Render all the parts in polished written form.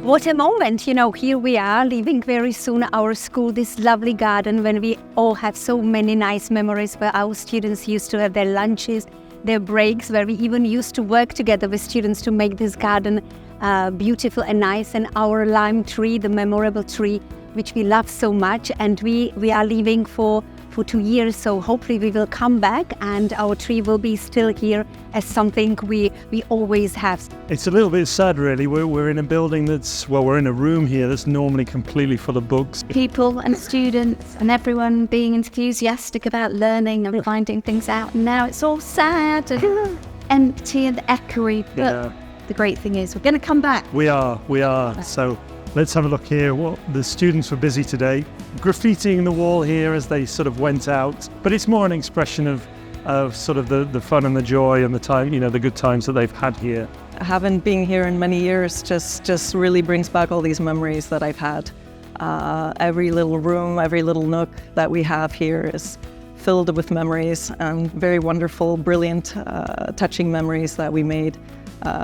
What a moment, here we are leaving very soon our school, this lovely garden when we all have so many nice memories where our students used to have their lunches, their breaks, where we even used to work together with students to make this garden beautiful and nice. And our lime tree, the memorable tree, which we love so much, and we are leaving for 2 years, so hopefully we will come back and our tree will be still here as something we always have. It's a little bit sad really, we're in a building we're in a room here that's normally completely full of books. People and students and everyone being enthusiastic about learning and finding things out, and now it's all sad and empty and echoey, but the great thing is we're going to come back. We are, so let's have a look here. The students were busy today, graffitiing the wall here as they sort of went out. But it's more an expression of sort of the fun and the joy and the time, the good times that they've had here. I haven't been here in many years, just really brings back all these memories that I've had. Every little room, every little nook that we have here is filled with memories and very wonderful, brilliant, touching memories that we made.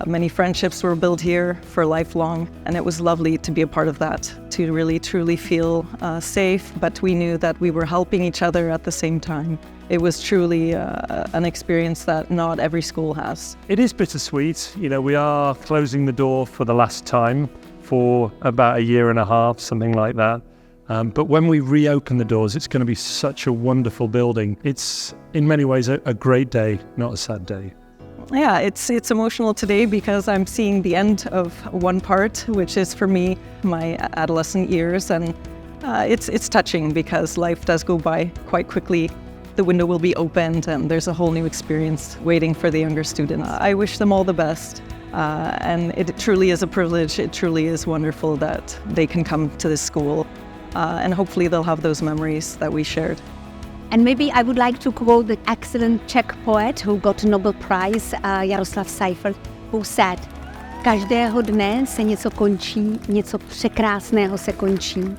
Many friendships were built here for lifelong, and it was lovely to be a part of that, to really truly feel safe, but we knew that we were helping each other at the same time. It was truly an experience that not every school has. It is bittersweet. We are closing the door for the last time for about 1.5 years, something like that. But when we reopen the doors, it's going to be such a wonderful building. It's in many ways a great day, not a sad day. Yeah, it's emotional today because I'm seeing the end of one part, which is for me my adolescent years, and it's touching because life does go by quite quickly. The window will be opened and there's a whole new experience waiting for the younger students. I wish them all the best, and it truly is a privilege. It truly is wonderful that they can come to this school, and hopefully they'll have those memories that we shared. And maybe I would like to quote the excellent Czech poet who got a Nobel Prize, Jaroslav Seifert, who said, každého dne se něco končí, něco překrásného se končí.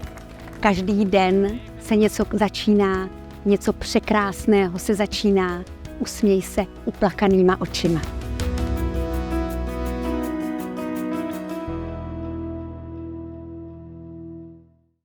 Každý den se něco začíná, něco překrásného se začíná. Usměj se uplakanýma očima.